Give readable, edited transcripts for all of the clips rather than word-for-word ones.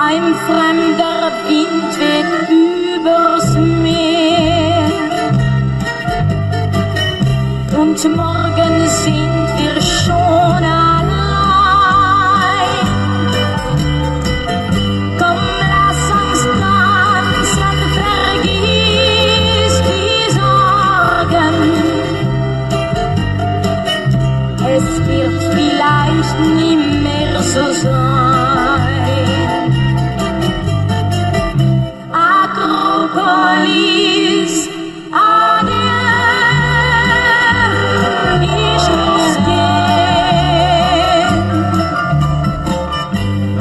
Ein fremder Wind weht übers Meer und morgen sind wir schon allein. Komm, lass uns tanzen, vergiss die Sorgen. Es wird vielleicht nie mehr so sein. Akropolis, adieu, ich muss gehen.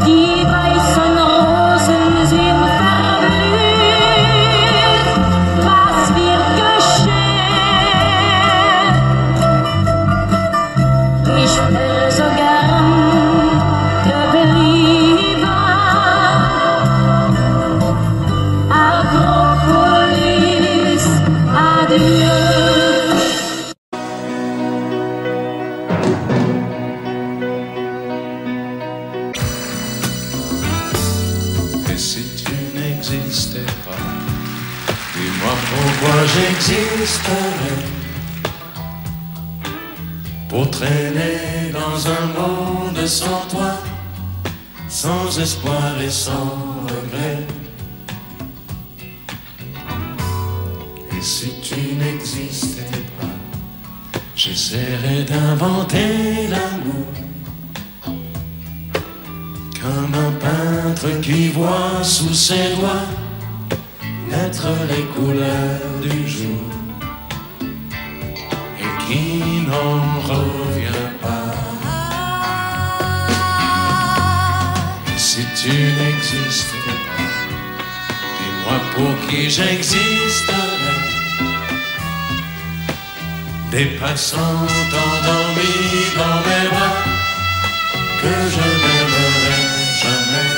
Die weißen Rosen sind verblüht, was wird geschehen? Ich wäre so gern geblieben. Akropolis, adieu. Et si tu n'existais pas, dis-moi pourquoi j'existerais. Pour traîner dans un monde sans toi, sans espoir et sans regret. Et si tu n'existais pas, j'essaierais d'inventer l'amour. Comme un peintre qui voit sous ses doigts naître les couleurs du jour et qui n'en revient pas. Et si tu n'existais pas, dis-moi pour qui j'existerais. Des passants endormis dans mes bras que je n'aimerais jamais.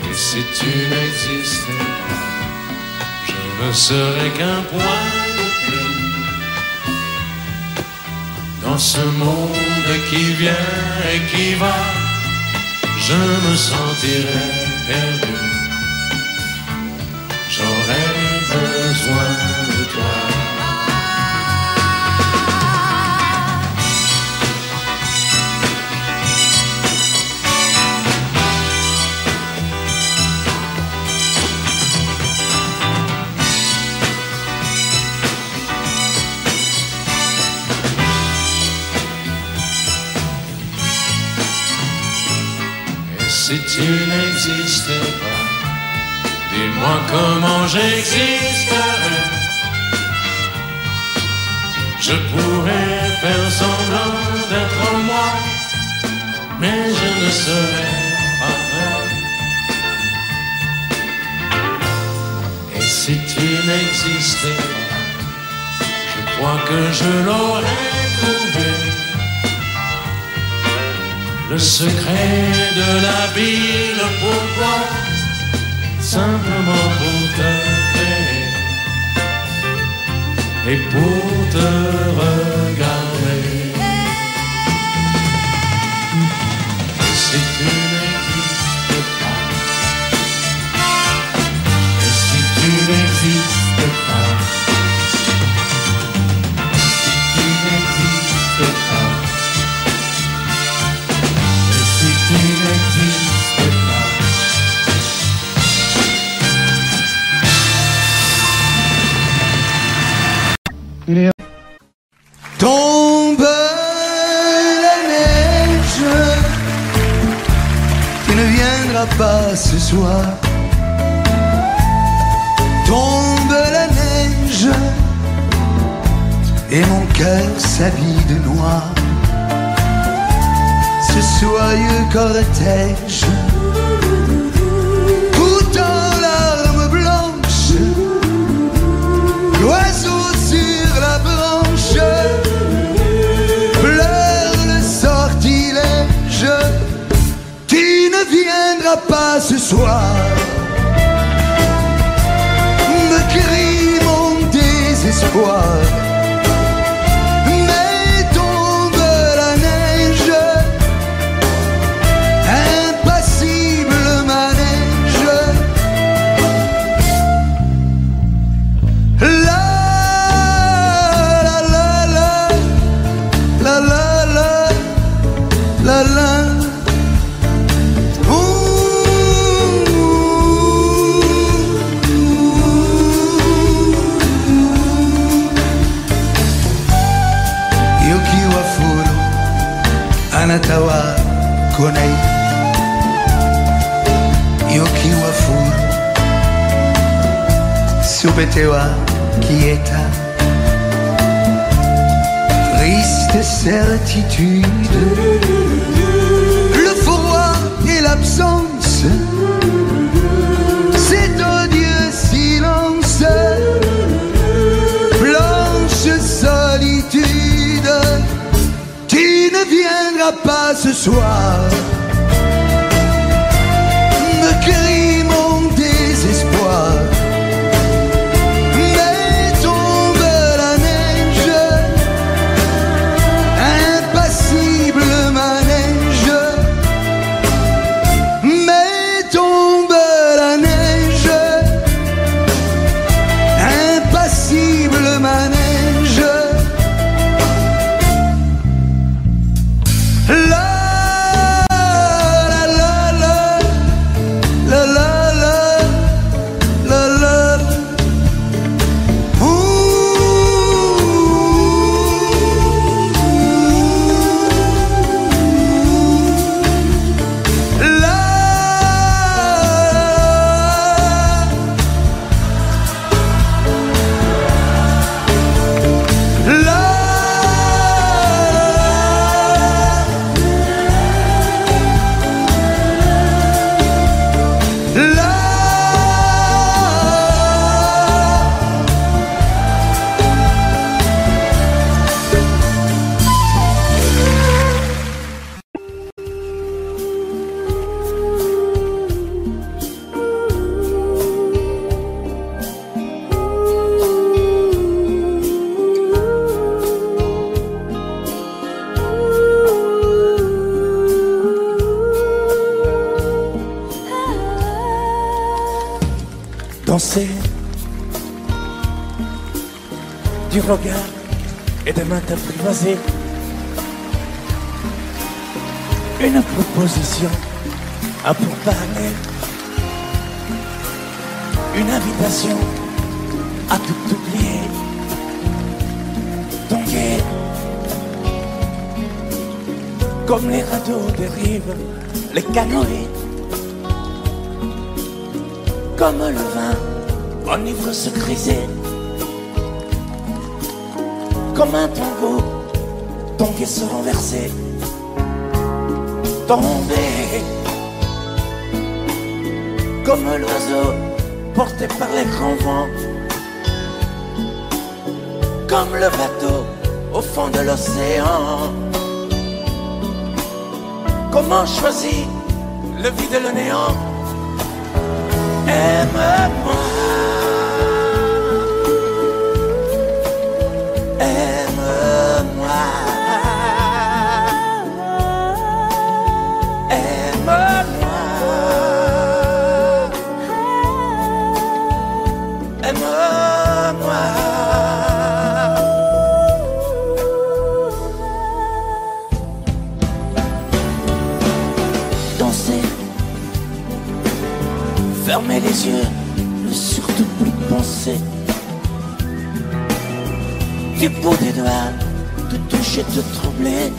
Et si tu n'existais pas, je ne serais qu'un point de plus dans ce monde qui vient et qui va. Je me sentirais perdu. J'aurais besoin de toi. Si tu n'existais pas, dis-moi comment j'existerais. Je pourrais faire semblant d'être moi, mais je ne serais pas vrai. Et si tu n'existais pas, je crois que je l'aurais trouvé. Le secret de la vie, le pourquoi, simplement pour te créer et pour te regarder. Et si tu n'existes pas, et si tu n'existes pas, si tu n'existes pas, tu n'existes pas. Tombe la neige, tu ne viendras pas ce soir. Tombe la neige, et mon cœur s'habille de noir. Ce soyeux cortège, tout en larmes blanches, l'oiseau sur la branche pleure le sortilège. Tu ne viendras pas ce soir, me crie mon désespoir. Mais tombe la neige, konei Yoki wa furu Subete wa quieta Triste certitude Le froid et l'absence Cet odieux silence Blanche solitude Tu ne viendras pas ce soir Me crie mon désespoir Mais tombe la neige Impassible manège Mais tombe la neige Impassible manège La Danser du regard et des mains apprivoisées. Une proposition à pourparler. Une invitation à tout oublier. Tanguer comme les radeaux des rives, les canoës. Comme le vin enivre se griser. Comme un tango, tanguer se renverser. Tomber comme l'oiseau porté par les grands vents. Comme le bateau au fond de l'océan. Comment choisir le vide et le néant? Aime-moi, aime-moi, aime-moi, aime-moi. Danser, fermer les yeux, ne surtout plus penser. Du bout des doigts, te toucher, te troubler.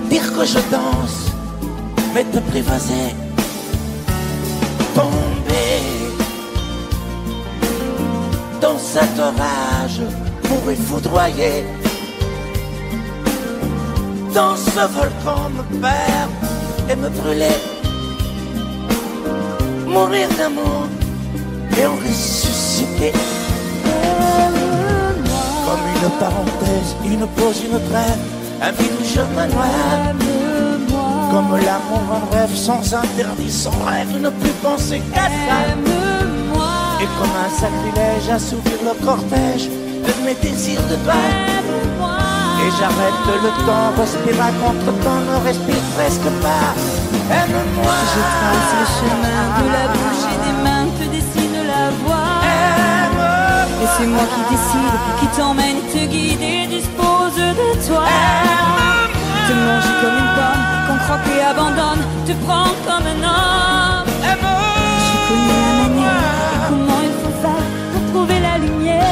Dire que je danse, mais t'apprivoiser. Tomber dans cet orage, mourir foudroyé. Dans ce volcan me perdre et me brûler. Mourir d'amour et en ressusciter. Comme une parenthèse, une pause, une trêve, un vide où je me noie. Comme l'amour en rêve, sans interdit, sans rêve, ne plus penser qu'à ça. Et comme un sacrilège, assouvir le cortège de mes désirs de toi. Et j'arrête le temps, respire à contre-temps, ne respire presque pas. Aime-moi. Je trace le chemin de la bouche et des mains te dessine la voie. Et c'est moi qui décide, qui t'emmène, te guide et dispose de toi. Te mange comme une pomme, qu'on croque et abandonne, te prend comme un homme. Je connais la manière et comment il faut faire pour trouver la lumière.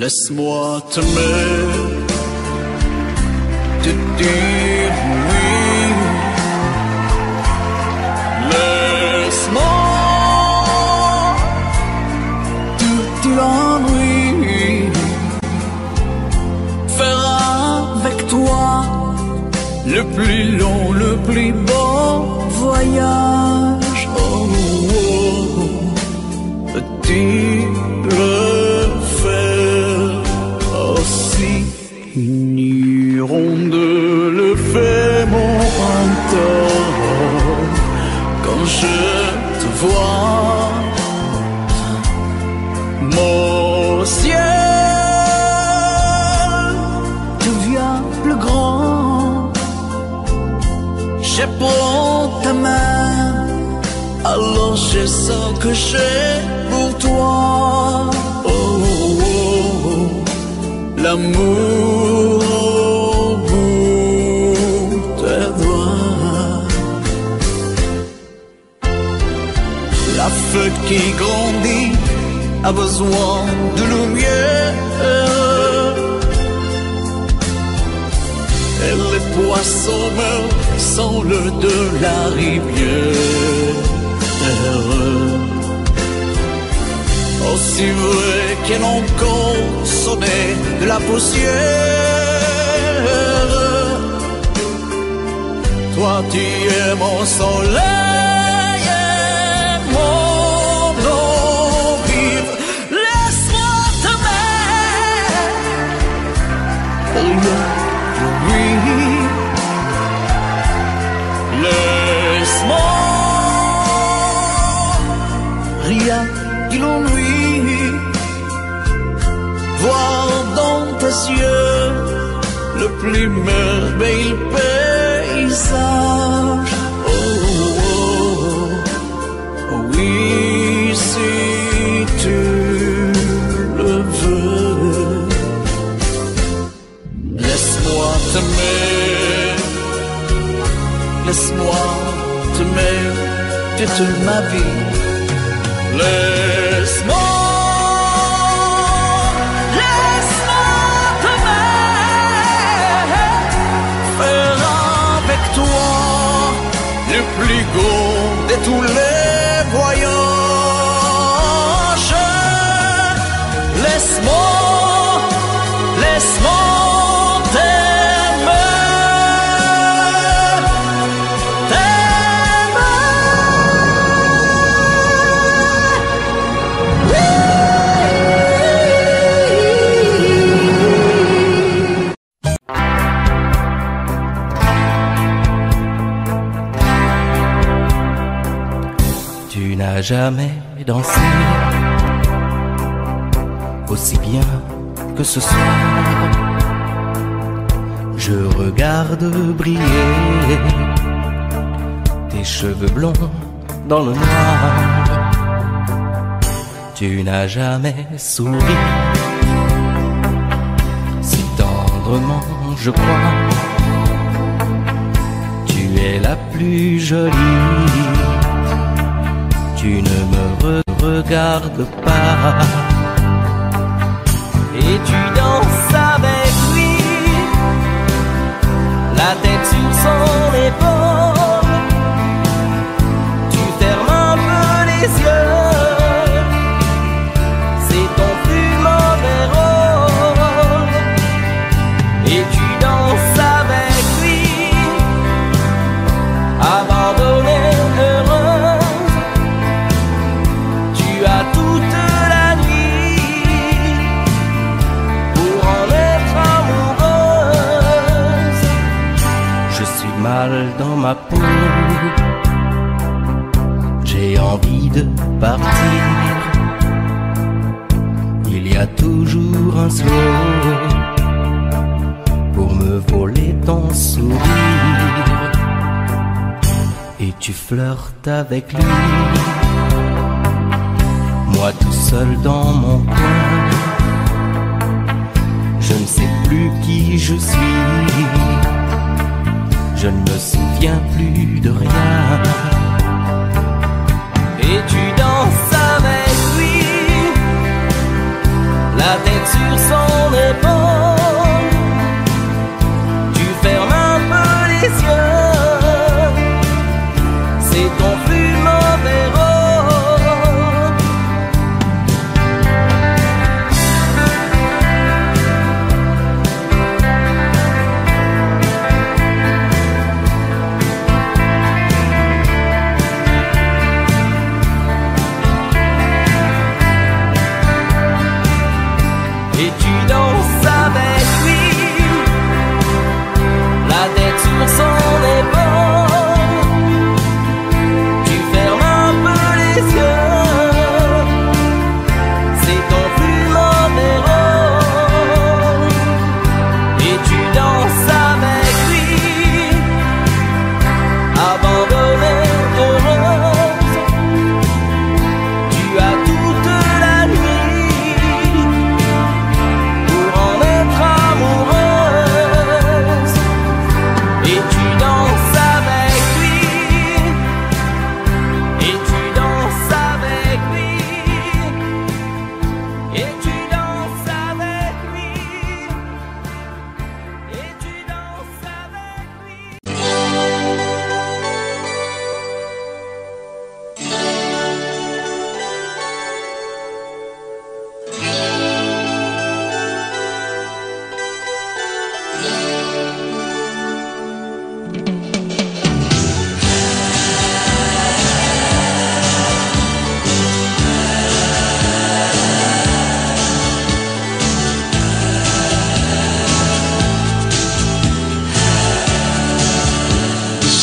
Laisse-moi t'aimer, te dire oui. Laisse-moi tout l'ennui, faire avec toi le plus long, le plus beau voyage. Oh, oh, peux-tu le faire aussi? Une hirondelle fait mon tort quand je te vois. Mon ciel devient plus grand. Je prends ta main, alors je sens que j'ai pour toi. Oh, oh, oh, l'amour au bout des doigts. La feuille qui grandit a besoin de lumière, et les poissons meurent sans l'eau de la rivière. Aussi vrai qu'elle a encore sonné de la poussière, toi tu es mon soleil et mon eau vive. Laisse-moi t'aimer, oui, laisse-moi rien qu'il ennuie, voir dans tes yeux le plus merveilleux paysage. Oh, oh, oh, oui, si tu le veux. Laisse-moi t'aimer, laisse-moi t'aimer toute ma vie. Laisse-moi t'aimer, faire avec toi le plus beau de tous les voyages. Laisse-moi t'aimer, Tu n'as jamais dansé aussi bien que ce soir. Je regarde briller tes cheveux blonds dans le noir. Tu n'as jamais souri si tendrement, je crois. Tu es la plus jolie. Tu ne me regardes pas et tu danses avec lui, la tête sur son épaule. Tu fermes un peu les yeux, c'est ton plus mauvais rôle. Et tu danses avec lui, abandonnée, heureuse. Tu as toute la nuit pour en être amoureuse. Je suis mal dans ma peau, j'ai envie de partir. Il y a toujours un slow pour me voler ton sourire. Et tu flirtes avec lui, moi tout seul dans mon coin. Je ne sais plus qui je suis, je ne me souviens plus de rien. Et tu danses avec lui, la tête sur son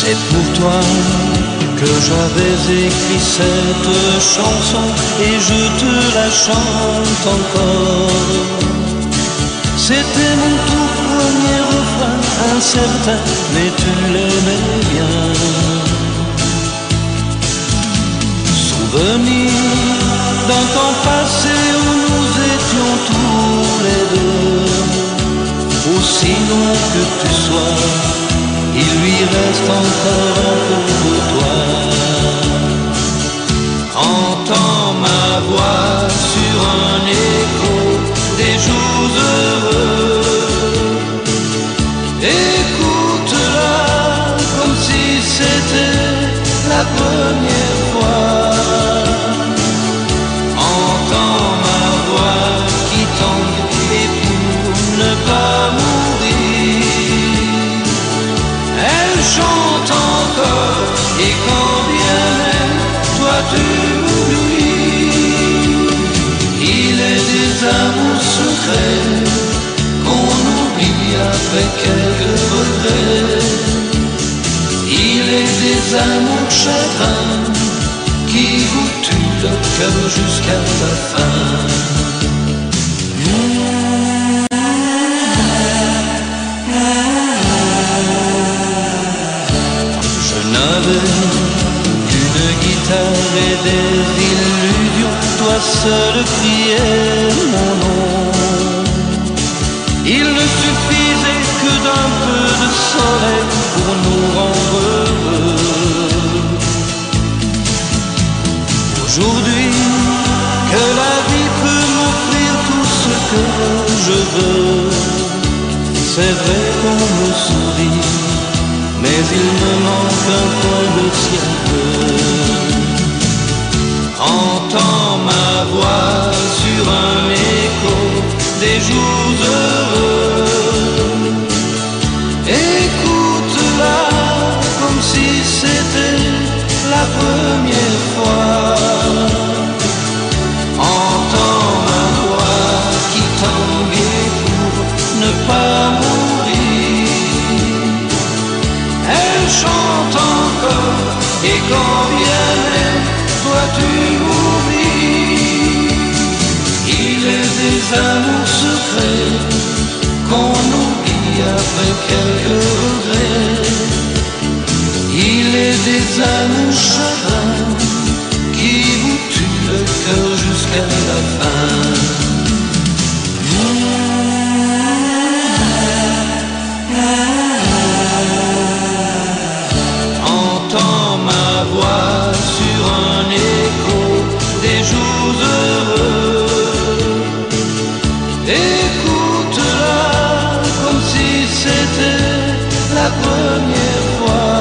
C'est pour toi que j'avais écrit cette chanson et je te la chante encore. C'était mon tout premier refrain, incertain, mais tu l'aimais bien. Souvenir d'un temps passé où nous étions tous les deux. Aussi long que tu sois, il lui reste encore un peu de toi. Entends ma voix sur un écho des jours heureux. Écoute-la comme si c'était la première fois. Entends ma voix qui tombe et pour ne pas mourir, elle chante encore et quand bien même toi tu m'oublies. Il est des amours secrets qu'on oublie après quelques regrets. Il est des amours chagrins qui vous tuent le cœur jusqu'à la fin. Je n'avais qu'une guitare et des illusions, toi seul criais mon nom. Il ne suffisait que d'un peu de soleil pour nous rendre heureux. Aujourd'hui que la vie peut m'offrir tout ce que je veux, c'est vrai qu'on me sourit, mais il me manque un coin de ciel bleu. Entends ma voix sur un écho des jours heureux. Écoute-la comme si c'était la première fois. Entends ma voix qui tangue pour ne pas mourir. Elle chante encore et quand bien même toi tu m'oublies. Il est des amours secrets qu'on oublie après quelques regrets. Il est des amours chagrins qui vous tuent le cœur jusqu'à la fin. Entends ma voix sur un écho des jours heureux. Écoute-la comme si c'était la première fois.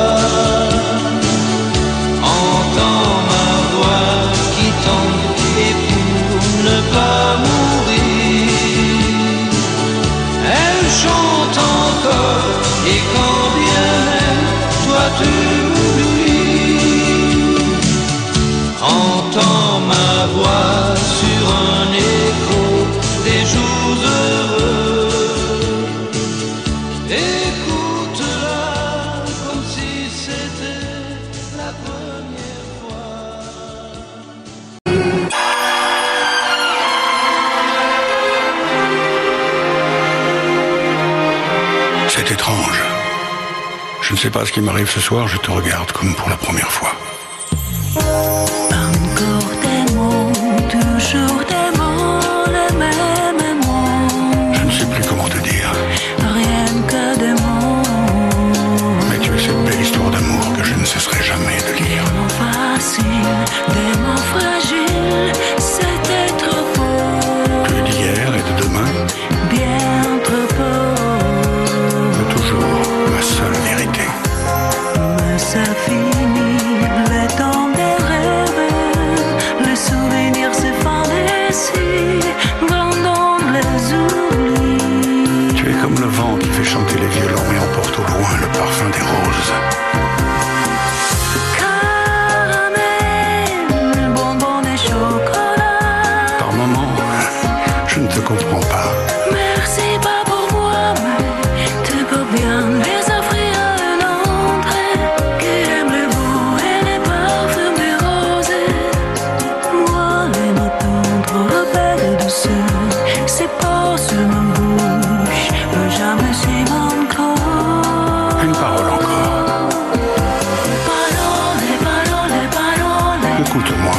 Entends ma voix qui tombe et pour ne pas mourir, elle chante encore et quand bien même toi tu m'oublies. Entends ma voix sur un écho des jours heureux. Écoute-la comme si c'était la première fois. C'est étrange. Je ne sais pas ce qui m'arrive ce soir, je te regarde comme pour la première fois. Encore des mots, toujours des mots, les mêmes mots. Je ne sais plus comment te dire. Rien que des mots. Mais tu es cette belle histoire d'amour que je ne cesserai jamais de lire. Des mots faciles, des mots fragiles, c'était trop beau. Plus d'hier et de demain, Bien trop beau. mais toujours ma seule vérité. Mais ça finit, le temps des rêves, les souvenirs se fantasient, vendant les oublis. Tu es comme le vent qui fait chanter les violons et emporte au loin le parfum des roses. Caramel, bonbon et chocolat, Écoute-moi.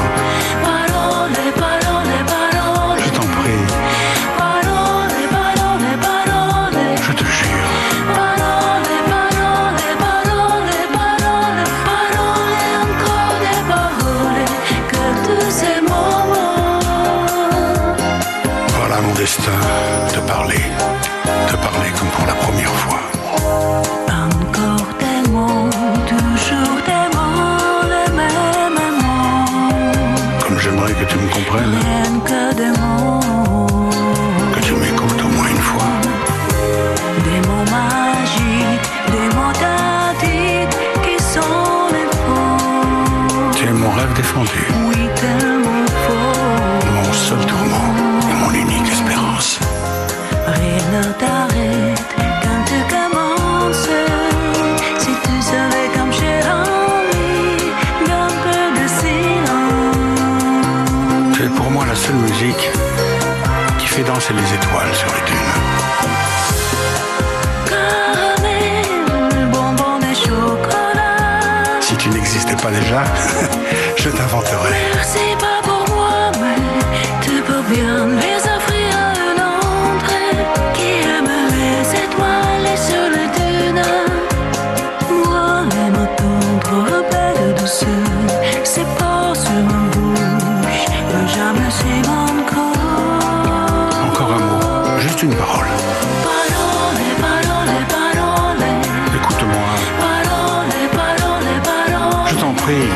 Parole, parole, parole. Je t'en prie. Parole, parole, parole. Je te jure. Parole, parole, parole, parole. Parole, encore des paroles. Que tous ces moments. Voilà mon destin, te parler comme pour la première fois. Encore des mots, toujours des mots, les mêmes mots. Comme j'aimerais que tu me comprennes, Rien que des mots. que tu m'écoutes au moins une fois. Des mots magiques, des mots tactiques qui sont les faux. Tu es mon rêve défendu, Oui, tellement faux. mon seul tourment et mon unique espérance. Rien ne t'arrête quand tu commences. Si tu savais comme j'ai envie d'un peu de silence. Tu es pour moi la seule musique qui fait danser les étoiles sur les dunes. Caramel, bonbon et chocolat. Si tu n'existais pas déjà, je t'inventerai. Merci pas pour moi, mais tu peux bien les offrir à un autre qui aime les étoiles et sur les dunes. Moi, les moutons trop belles douceur, c'est pas sur ma bouche, mais jamais sur mon corps. Encore un mot, juste une parole. Parole, parole, parole. Écoute-moi, Parole, parole, parole. je t'en prie,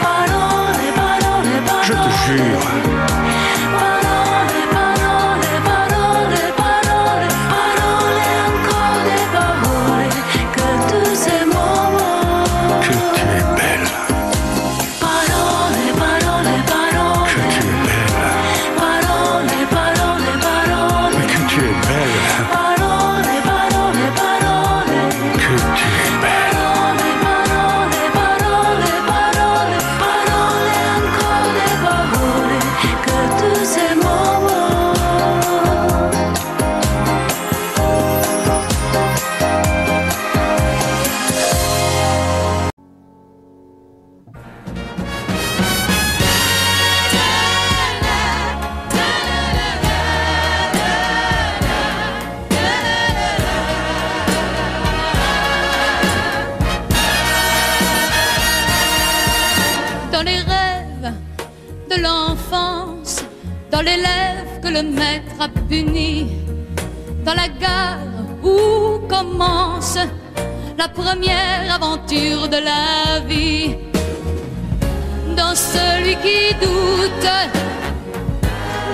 Parole, parole, parole. je te jure. Parole, parole, parole, parole. Parole, encore des paroles. Que tous ces moments. Que tu es belle, Parole, parole, parole. que tu es belle, Parole, parole, parole. mais que tu es belle, Parole, parole, parole. que tu es belle. Parole, parole, parole, parole. Parole, encore des paroles. Que tous ces moments. Dans les rêves de l'enfance, dans l'élève que le maître a puni, dans la gare où commence la première aventure de la vie, dans celui qui doute,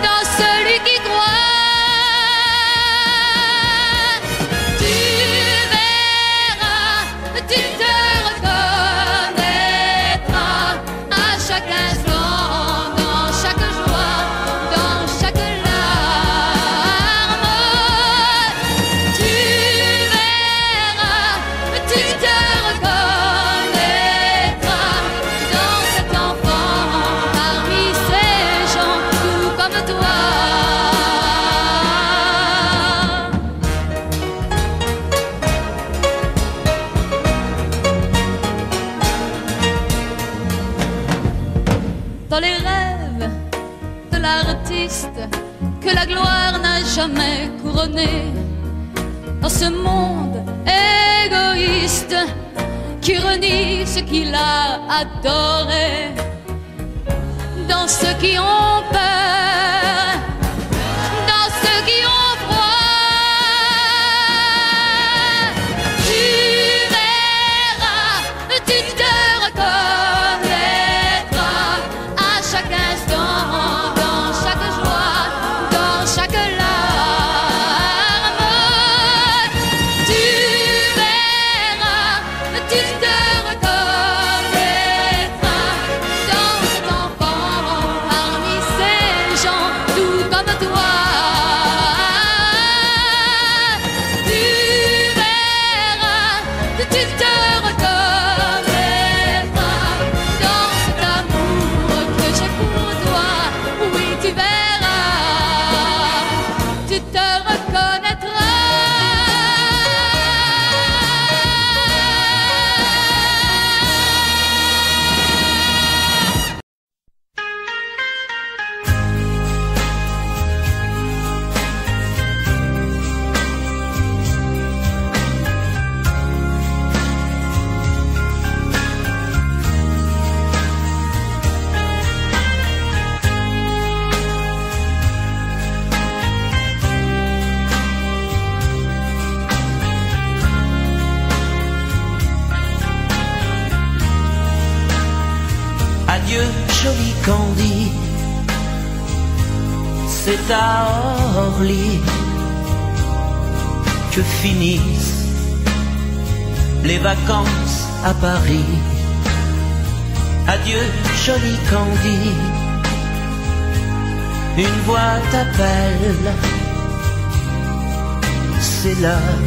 dans celui qui croit, tu verras, tu te reconnaîtras à chaque instant, dans chaque joie, dans chaque larme. Tu verras, tu te reconnaîtras dans cet enfant, parmi ces gens tout comme toi. Dans les rêves de l'artiste que la gloire n'a jamais couronné, dans ce monde égoïste qui renie ce qu'il a adoré, dans ceux qui ont peur, dans ceux qui ont froid, tu verras, tu te reconnaîtras à chaque instant, dans chaque joie, dans chaque larme. Tu verras, tu te reconnaîtras dans cet enfant, parmi ces Adieu joli Candy, c'est à Orly que finissent les vacances à Paris. Adieu joli Candy, une voix t'appelle, c'est l'heure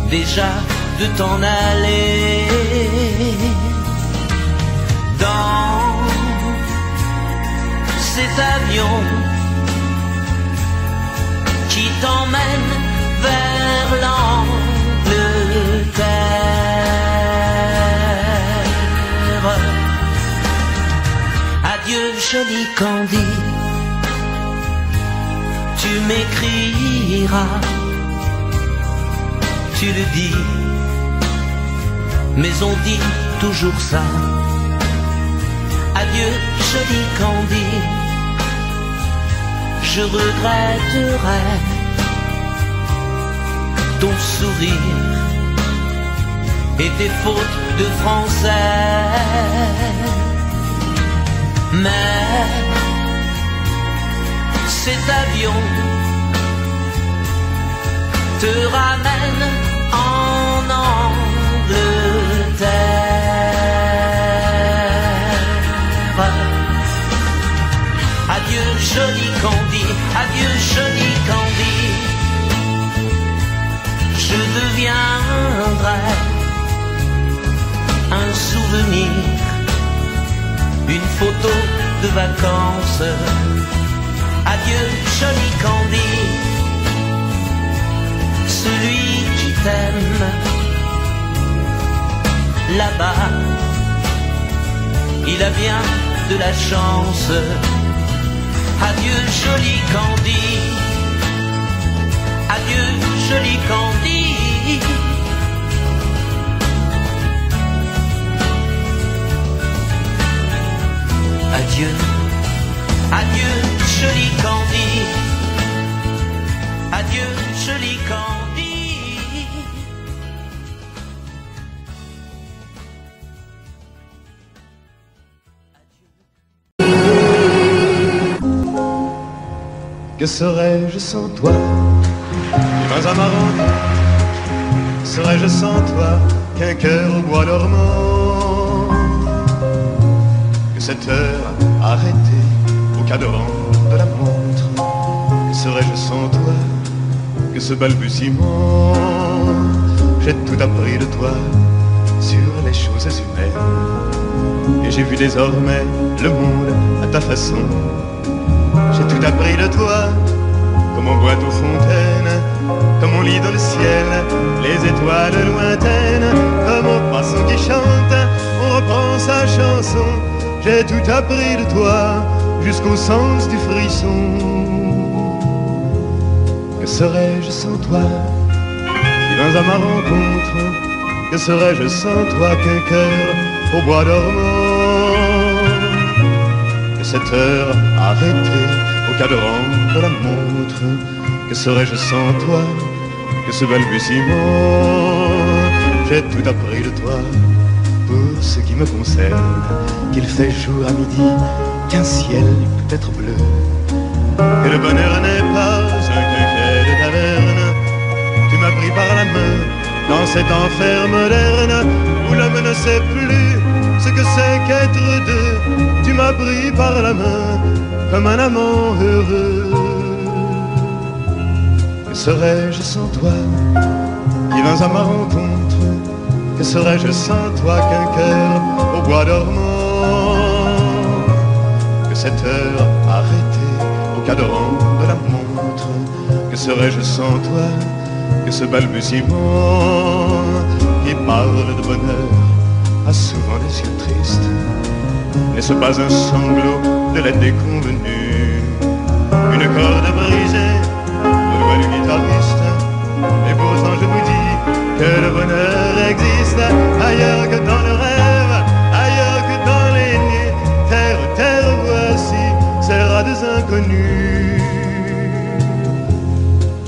déjà de t'en aller. Dans cet avion qui t'emmène vers l'Angleterre. Adieu joli Candy, tu m'écriras, tu le dis, mais on dit toujours ça. Adieu joli Candy, je regretterai ton sourire et tes fautes de français. Mais cet avion te ramène en Angleterre. Adieu joli Candy, adieu joli Candy, je deviendrai un souvenir, une photo de vacances. Adieu joli Candy, celui qui t'aime là-bas, il a bien de la chance. Adieu joli Candy, adieu joli Candy. Adieu, adieu joli Candy, adieu joli Candy. Que serais-je sans toi? Vins amarants, serais-je sans toi qu'un cœur au bois dormant? Que cette heure arrêtée au cadran de la montre? Que serais-je sans toi que ce balbutiement? J'ai tout appris de toi sur les choses humaines, et j'ai vu désormais le monde à ta façon. J'ai tout appris de toi, comme on boit aux fontaines, comme on lit dans le ciel les étoiles lointaines, comme au poisson qui chante, on reprend sa chanson. J'ai tout appris de toi, jusqu'au sens du frisson. Que serais-je sans toi, qui vins à ma rencontre? Que serais-je sans toi qu'un cœur au bois dormant? Que cette heure arrêtée au cadran de la montre? Que serais-je sans toi que ce balbutiement? J'ai tout appris de toi pour ce qui me concerne, qu'il fait jour à midi, qu'un ciel peut être bleu, que le bonheur n'est pas un quinquet de taverne. Tu m'as pris par la main dans cet enfer moderne où l'homme ne sait plus ce que c'est qu'être deux. Tu m'as pris par la main comme un amant heureux. Que serais-je sans toi qui vins à ma rencontre? Que serais-je sans toi qu'un cœur au bois dormant? Que cette heure arrêtée au cadran de la montre? Que serais-je sans toi que ce balbutiement qui parle de bonheur a souvent des yeux tristes? N'est-ce pas un sanglot de la déconvenue, une corde brisée au doigt du guitariste? Et pourtant je vous dis que le bonheur existe ailleurs que dans le rêve, ailleurs que dans les nuits. Terre, terre, voici ces rades inconnus.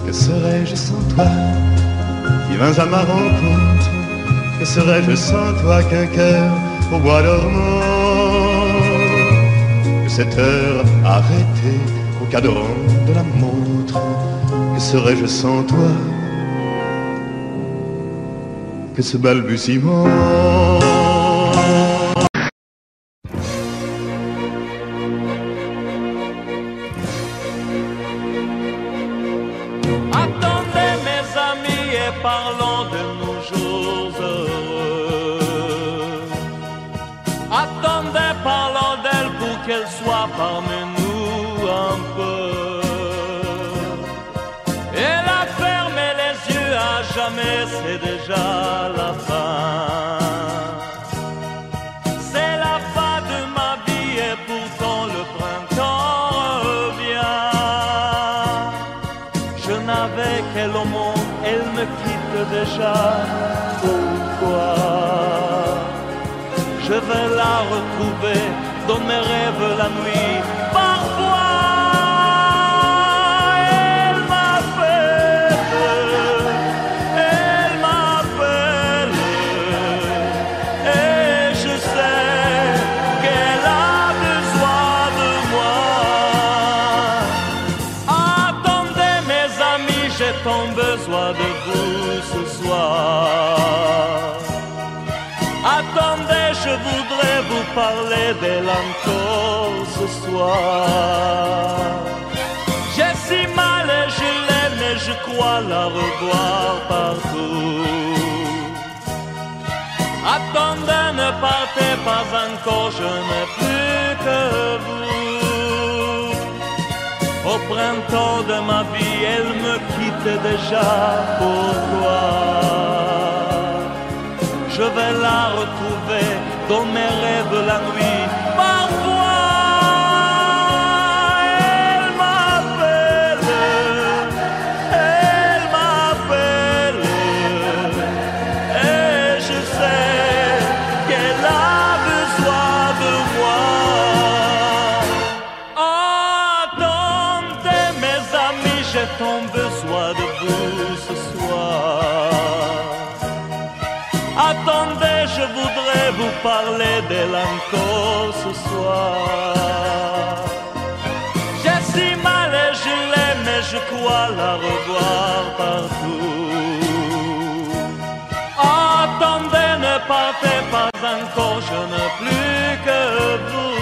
Que serais-je sans toi qui vins à ma rencontre? Que serais-je sans toi qu'un cœur au bois dormant? cette heure arrêtée au cadran de la montre. Que serais-je sans toi? Que ce balbutiement. Attendez mes amis et parlons de nos jours heureux. Attendez, parlons d'elle pour qu'elle soit parmi nous un peu. Elle a fermé les yeux à jamais, c'est déjà la fin. C'est la fin de ma vie et pourtant le printemps revient. Je n'avais qu'elle au monde, elle me quitte déjà. Pourquoi? Je vais la retrouver dans mes rêves la nuit. Parfois, elle m'appelle, et je sais qu'elle a besoin de moi. Attendez mes amis, j'ai tant besoin de vous ce soir. Attendez, je voudrais vous parler d'elle encore ce soir. J'ai si mal et je l'aime et je crois la revoir partout. Attendez, ne partez pas encore, je n'ai plus que vous. Au printemps de ma vie, elle me quitte déjà. Pourquoi? Je vais la retrouver dans mes rêves la nuit. Parfois, elle m'appelle, et je sais qu'elle a besoin de moi. Attendez mes amis, j'ai tant besoin de vous ce soir. Attendez, je voudrais vous parler d'elle encore ce soir. J'ai si mal et je l'aime et je crois la revoir partout. Attendez, ne partez pas encore, je n'ai plus que vous.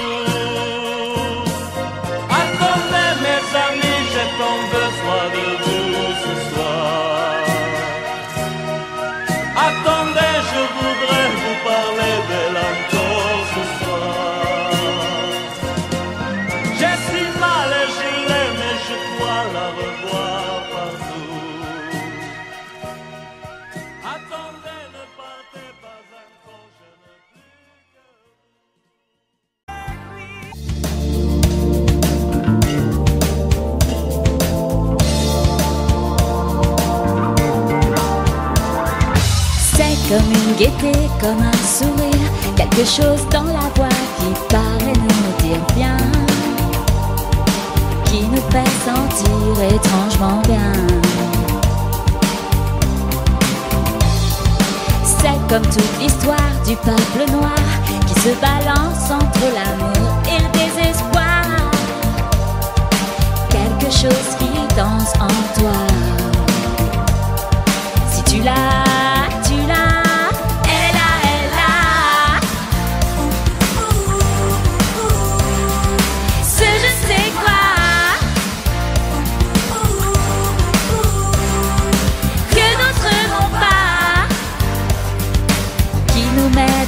Attendez mes amis, j'ai tant besoin de vous ce soir. Attendez, je voudrais vous parler d'elle encore ce soir. J'ai si mal et je l'aime et je crois la revoir partout. Attendez, ne partez pas encore, je n'ai plus que Comme une gaieté, comme un sourire, quelque chose dans la voix qui paraît nous dire bien, qui nous fait sentir étrangement bien. C'est comme toute l'histoire du peuple noir qui se balance entre l'amour et le désespoir. Quelque chose qui danse en toi. Si tu l'as, tu l'as.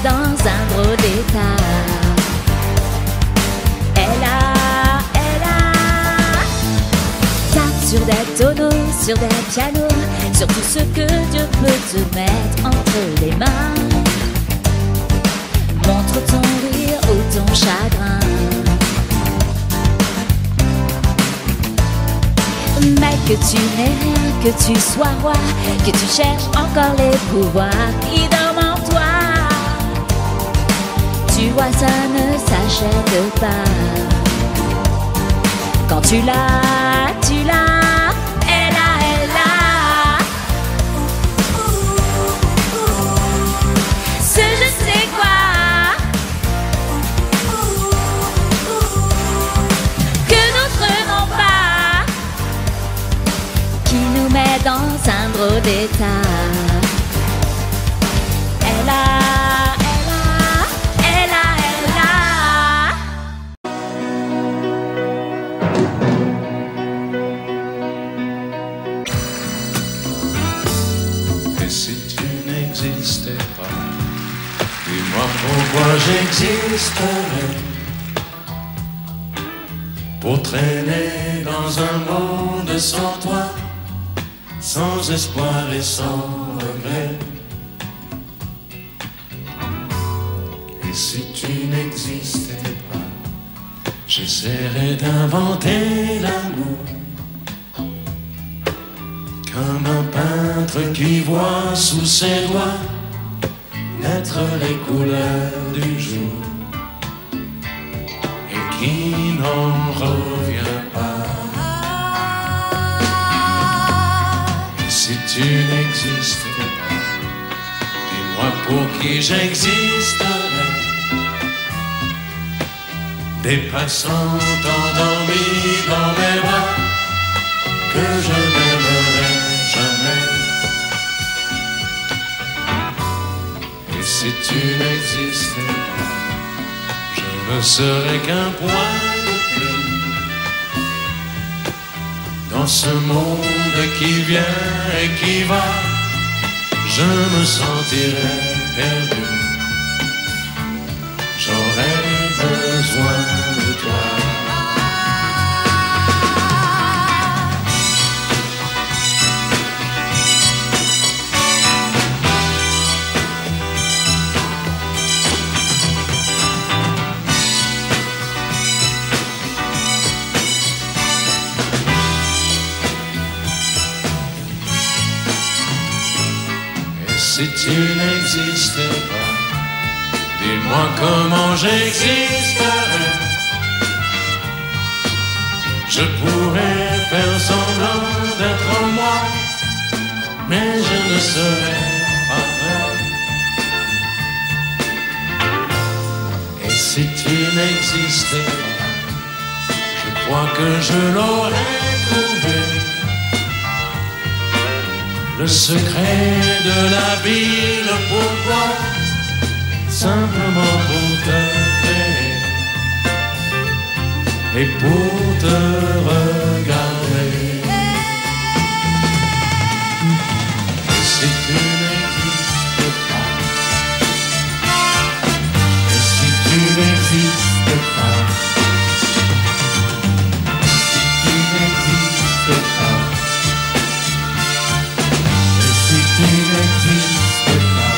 Dans un drôle d'état. Elle a tape sur des tonneaux, sur des pianos, sur tout ce que Dieu peut te mettre entre les mains. Montre ton rire ou ton chagrin. Mais que tu n'aies rien, que tu sois roi, que tu cherches encore les pouvoirs qui dorment en toi. Tu vois, ça ne s'achète pas. Quand tu l'as, tu l'as. Elle a. Ce je sais quoi. est dans un drôle d'état. Elle a. Et si tu n'existais pas, dis-moi pourquoi j'existerais. Pour traîner dans un monde sans toi, sans espoir et sans regret. Et si tu n'existais pas, j'essaierais d'inventer l'amour, comme un peintre qui voit sous ses doigts naître les couleurs du jour et qui n'en revient pas. Et si tu n'existais pas, dis-moi pour qui j'existerais. Des passants endormis dans mes bras que je n'aimerais jamais. Et si tu n'existais pas, je ne serais qu'un point de plus dans ce monde qui vient et qui va. Je me sentirais perdu. J'aurais besoin de toi. Si tu n'existais pas, dis-moi comment j'existerais. Je pourrais faire semblant d'être moi, mais je ne serais pas vrai. Et si tu n'existais pas, je crois que je l'aurais trouvé. Le secret de la vie, le pourquoi, simplement pour te faire et pour te regarder. Et si tu n'existes pas, et si tu n'existes pas, si tu n'existes pas, tu n'existes pas.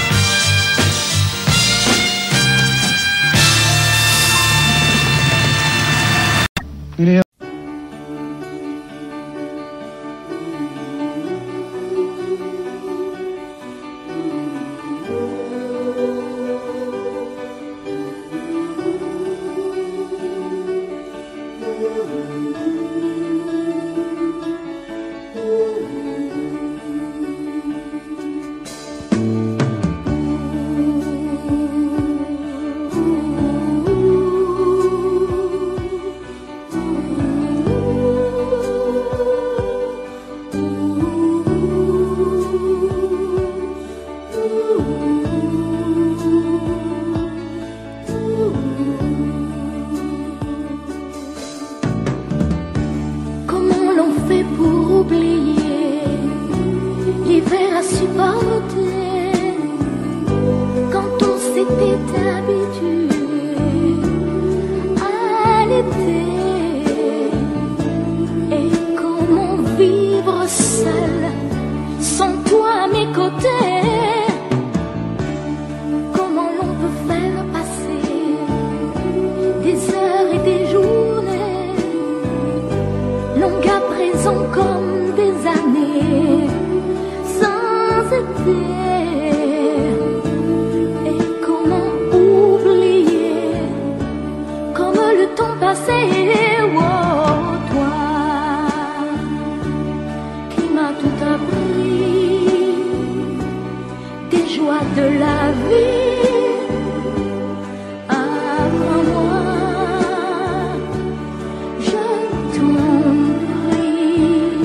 Je t'en prie,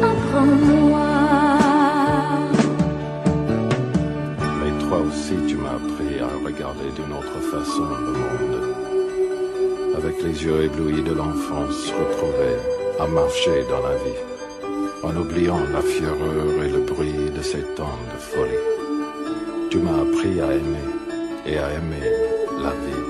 apprends-moi. avec les yeux éblouis de l'enfance retrouvée à marcher dans la vie, en oubliant la fureur et le bruit de ces temps de folie. Tu m'as appris à aimer et à aimer la vie.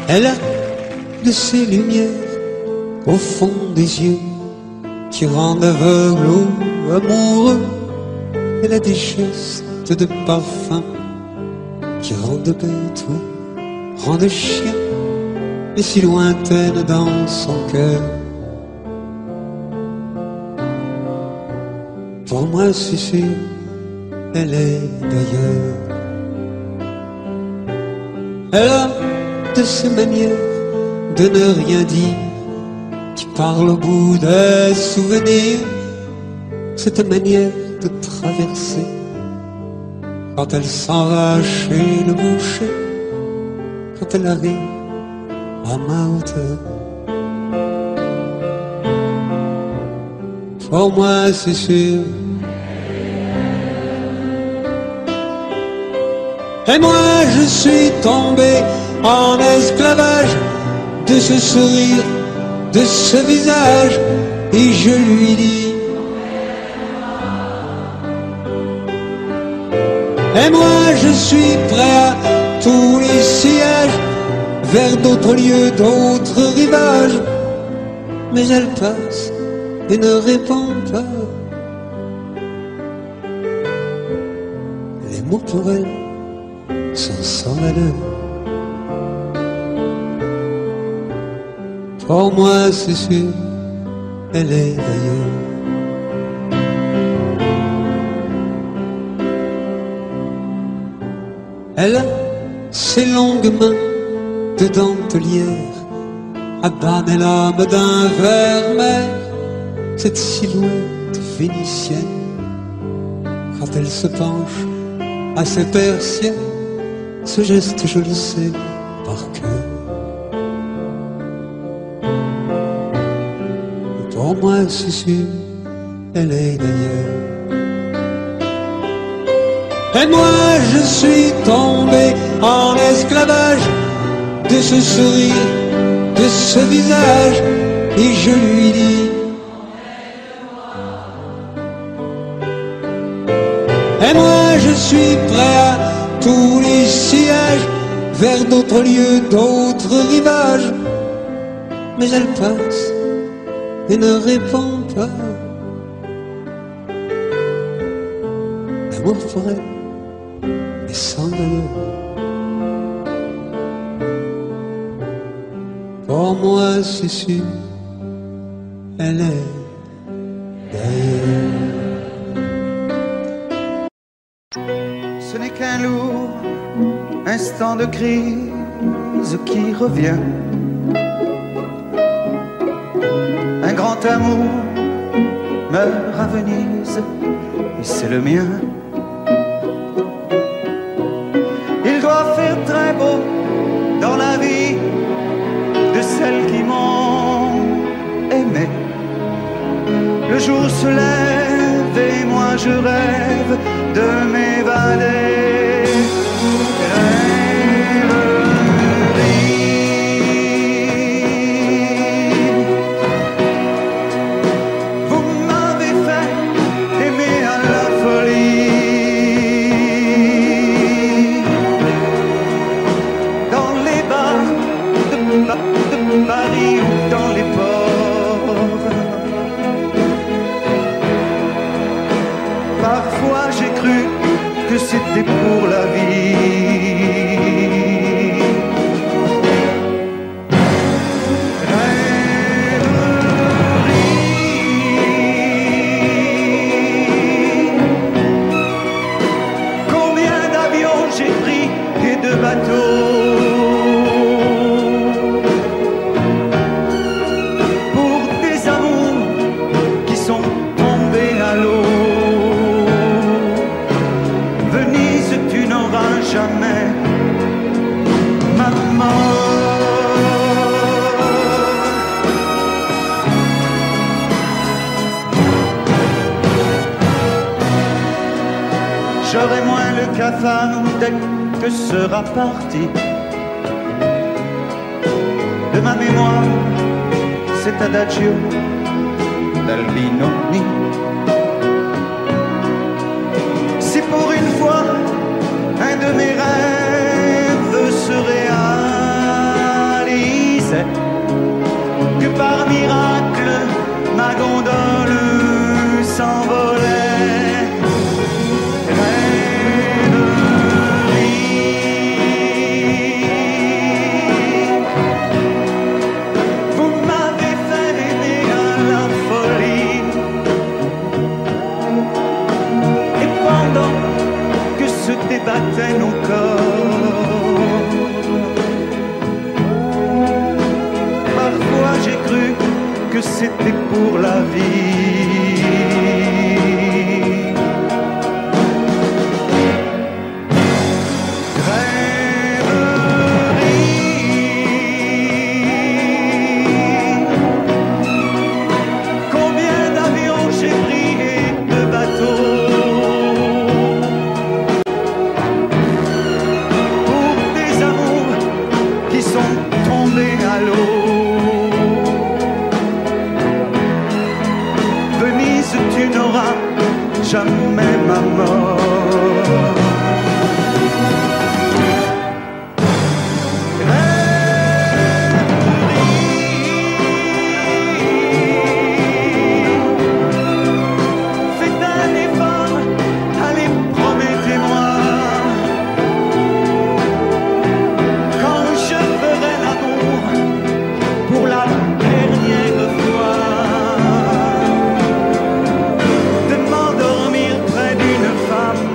Elle a de ces lumières au fond des yeux qui rendent aveugle ou amoureux. Elle a des gestes de parfum qui rendent bête ou rendent chien, mais si lointaine dans son cœur. Pour moi c'est sûr, elle est d'ailleurs. Elle a de ces manières de ne rien dire, qui parle au bout des souvenirs, cette manière de traverser quand elle s'en va chez le boucher, quand elle arrive à ma hauteur. Pour moi c'est sûr. Et moi je suis tombé en esclavage de ce sourire, de ce visage, et je lui dis: et moi je suis prêt à tous les sillages, vers d'autres lieux, d'autres rivages. Mais elle passe et ne répond pas. Les mots pour elle sont sans valeur. Pour moi c'est sûr, elle est d'ailleurs. Elle a ses longues mains de dentelière à banner l'âme d'un vermeil, cette silhouette vénitienne quand elle se penche à ses persiennes. Ce geste je le sais par cœur. Pour moi c'est sûr, elle est d'ailleurs. Et moi je suis tombé en esclavage de ce sourire, de ce visage, et je lui dis: et moi je suis prêt à tous les sillages, vers d'autres lieux, d'autres rivages. Mais elle passe et ne répond pas. L'amour pour elle est sans valeur. Pour moi c'est sûr, elle est d'ailleurs. Ce n'est qu'un lourd instant de crise qui revient. Un grand amour meurt à Venise et c'est le mien. Il doit faire très beau dans la vie de celles qui m'ont aimé. Le jour se lève et moi je rêve de m'évader. Vous m'avez fait aimer à la folie. Dans les bars de Paris ou dans les ports. Parfois j'ai cru que c'était pour la vie. Combien d'avions j'ai pris et de bateaux pour des amours qui sont tombés à l'eau. Venise, tu n'auras jamais ma mort. J'aurai moins le cafard dès que sera parti de ma mémoire cet adagio d'Albinoni. Si pour une fois un de mes rêves se réalisait, que par miracle ma gondole s'envolait. Rêverie, vous m'avez fait aimer à la folie. Et pendant que se débattaient nos corps, parfois j'ai cru que c'était pour la vie. Rêverie, combien d'avions j'ai pris et de bateaux pour des amours qui sont tombés à l'eau. Venise, tu n'auras jamais ma mort. Faites un effort, allez, promettez-moi, quand je ferai l'amour pour la dernière fois, de m'endormir près d'une femme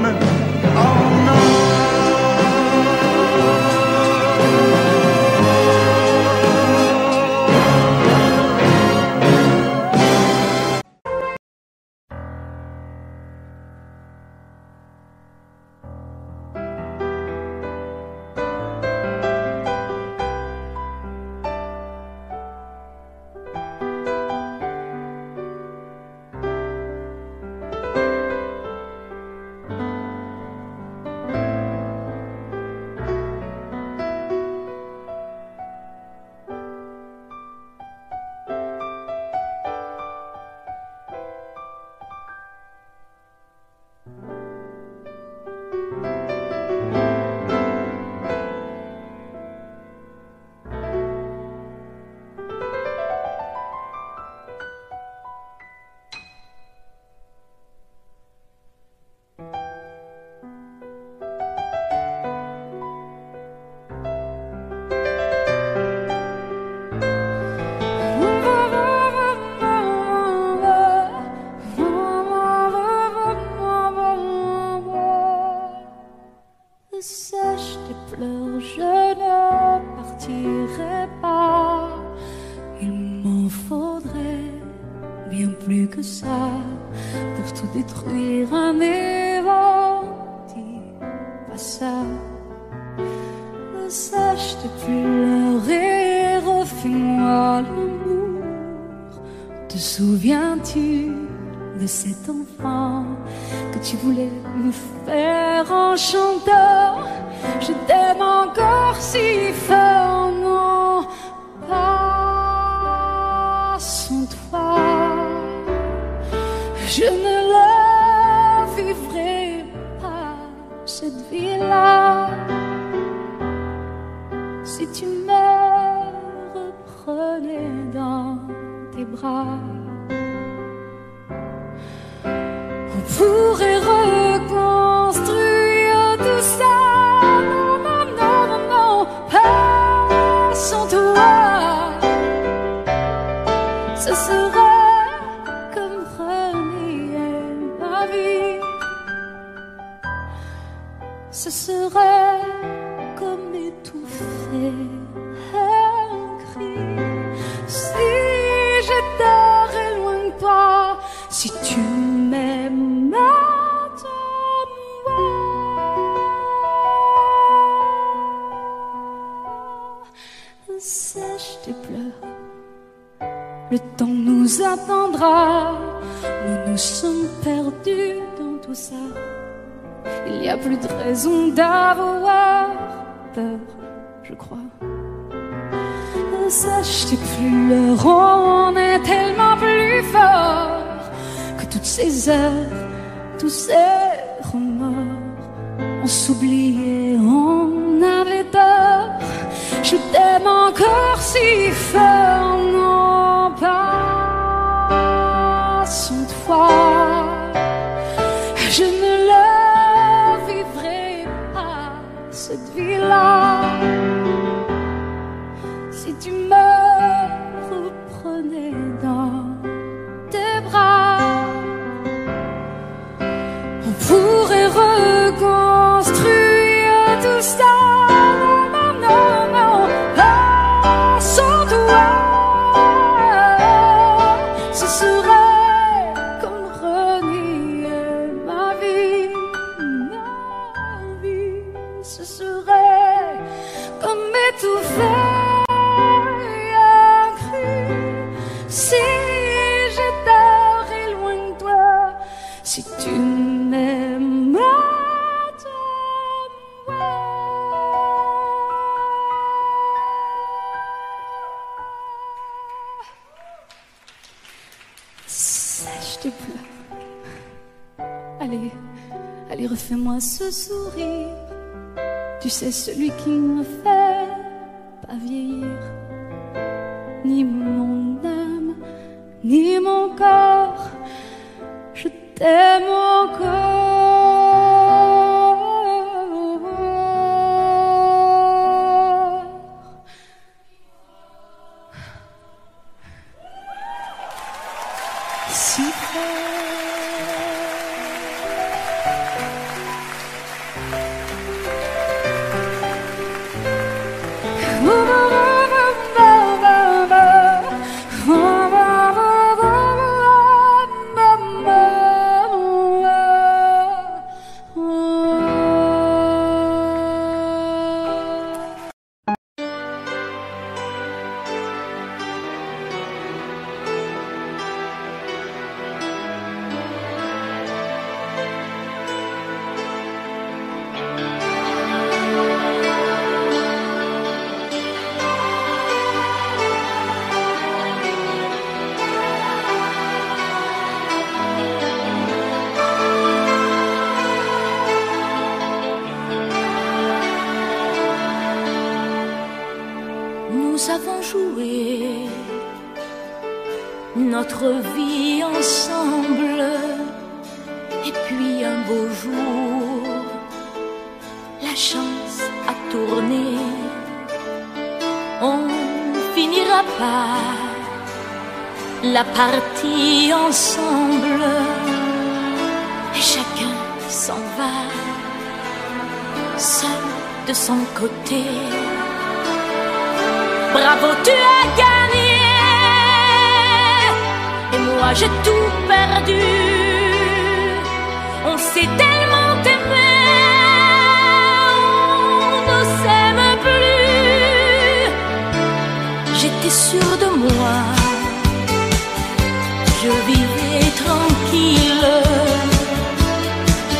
nous faudrait bien plus que ça pour tout détruire. Mais bon, dis pas ça. Ne sache de pleurer, refais-moi l'amour. Te souviens-tu de cet enfant que tu voulais me faire en chantant? Je t'aime encore si fort, non, pas sans toi. Je ne la vivrai pas, cette vie-là, si tu me reprenais dans tes bras. On pourrait reconstruire tout ça. Non, non, non, non, non, pas sans toi. Ce serait comme renier ma vie. Ce serait comme étouffer un cri. Si j'étais loin de toi, si tu m'aimes, attends-moi. Sèche tes pleurs, le temps nous attendra. Nous nous sommes perdus dans tout ça. Il n'y a plus de raison d'avoir peur, je crois. Sache tes pleurs, on est tellement plus fort que toutes ces heures, tous ces remords. On s'oubliait, on avait tort. Je t'aime encore si fort, non, pas sans toi. Je ne la vivrai pas, cette vie-là, si tu me reprenais dans tes bras. On pourrait reconstruire tout ça. Non, non, non, pas sans toi. Ce serait comme renier ma vie. Ce serait comme étouffer un cri. Si j'étais loin de toi, si tu m'aimes, attends-moi. Sèche tes pleurs. Allez, allez, refais-moi ce sourire. Tu sais, celui qui me fait pas vieillir. Ni mon âme, ni mon corps, je t'aime encore. Si nous avons joué notre vie ensemble, et puis un beau jour, la chance a tourné. On finira par la partie ensemble, et chacun s'en va, seul de son côté. Bravo, tu as gagné, j'ai tout perdu. On s'est tellement aimé, on ne s'aime plus. J'étais sûre de moi, je vivais tranquille,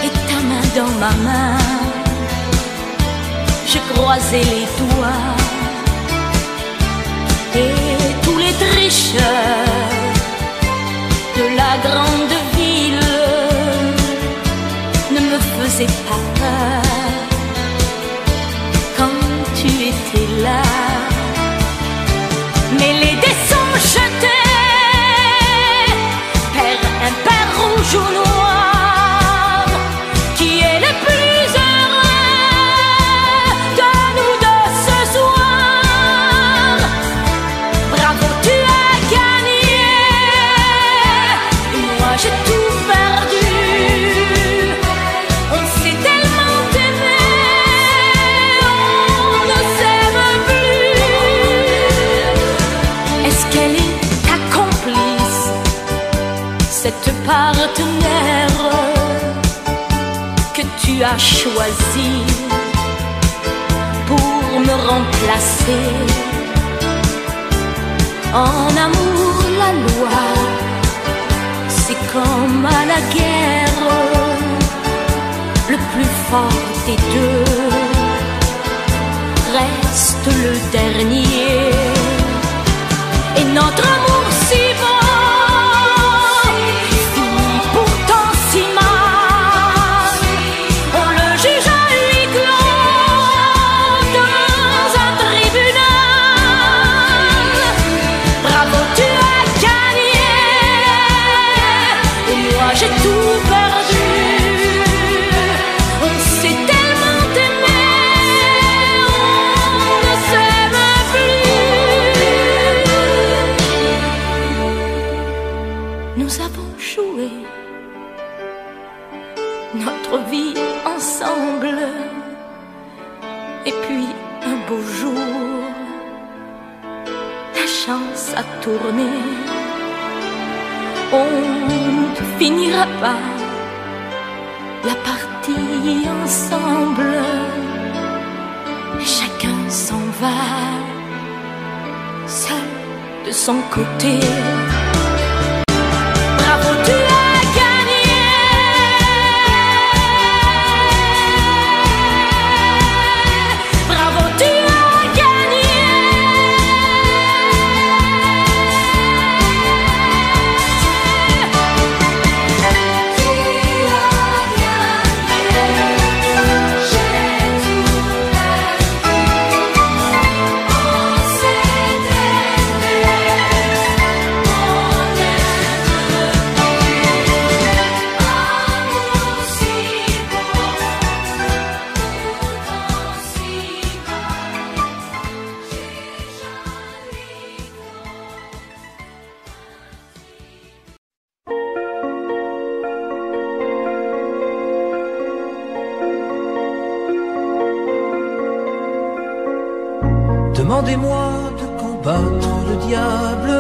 et ta main dans ma main, je croisais les doigts. Et tous les tricheurs de la grande ville ne me faisaient pas peur quand tu étais là. Mais les dés sont jetés, père impair, rouge ou noir, qui est le plus heureux de nous deux ce soir? Bravo, tu as gagné, moi j'ai tout perdu. On s'est tellement aimé, on ne s'aime plus. Est-ce qu'elle est ta complice, cette partenaire que tu as choisi pour me remplacer? En amour, la loi, c'est comme à la guerre, le plus fort des deux reste le dernier. Et notre amour si beau finit pourtant si mal. On le juge à huis clos dans un tribunal. Bravo, tu as gagné, et moi j'ai tout perdu. On s'est tellement aimé, on ne s'aime plus. Nous avons joué notre vie ensemble, et puis un beau jour, la chance a tourné. On ne finira pas la partie ensemble, et chacun s'en va seul de son côté. Bravo, tu as gagné, bravo, tu as gagné. Demandez-moi de combattre le diable,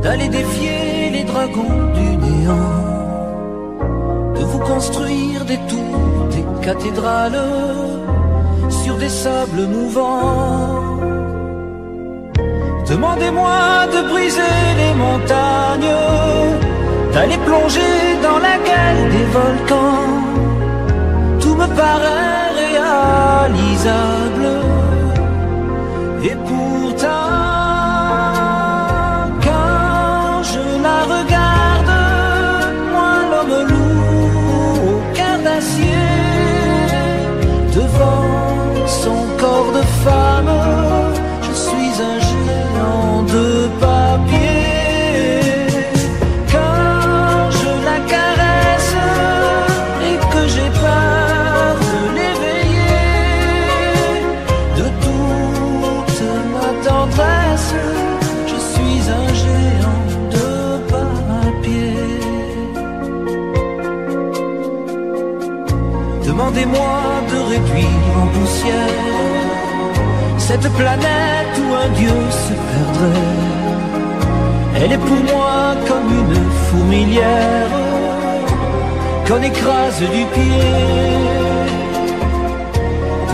d'aller défier les dragons du néant, de vous construire des tours, des cathédrales sur des sables mouvants. Demandez-moi de briser les montagnes, d'aller plonger dans la gueule des volcans. Tout me paraît réalisable. Et pourtant, quand je la regarde, moi l'homme lourd au cœur d'acier, devant son corps de femme, je suis un géant de papier. Quand je la caresse et que j'ai peur de l'éveiller, de toute ma tendresse, je suis un géant de papier. Demandez-moi de réduire en poussière cette planète où un dieu se perdrait. Elle est pour moi comme une fourmilière qu'on écrase du pied.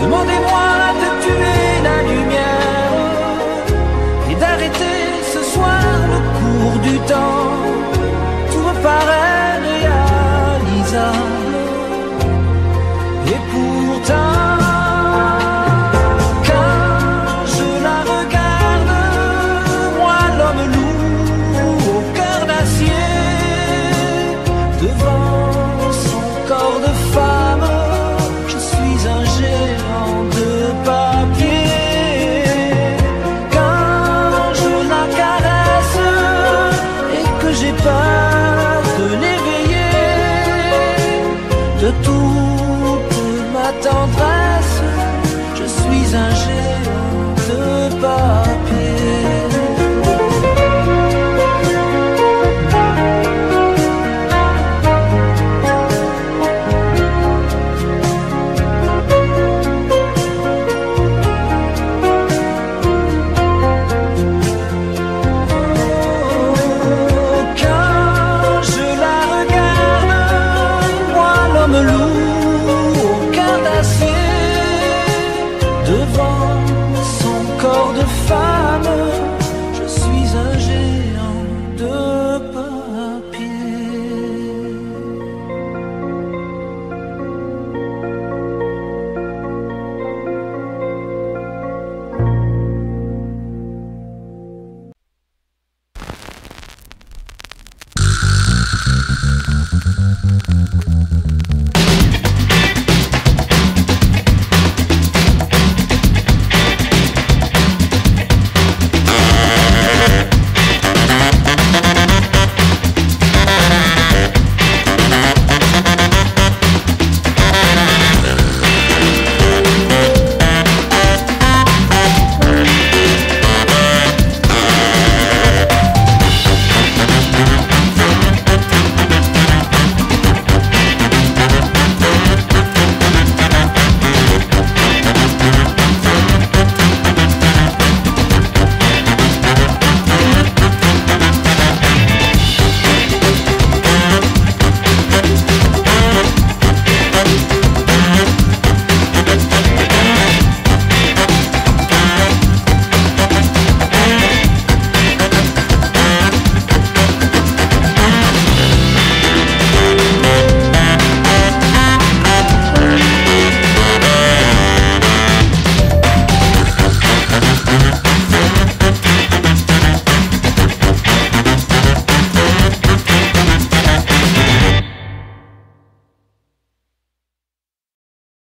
Demandez-moi de tuer la lumière et d'arrêter ce soir le cours du temps. Tout me paraît réalisable et pourtant tendresse, je suis un géant de papier. Quand je la regarde, moi l'homme loup devant son corps de femme, je suis un géant de papier.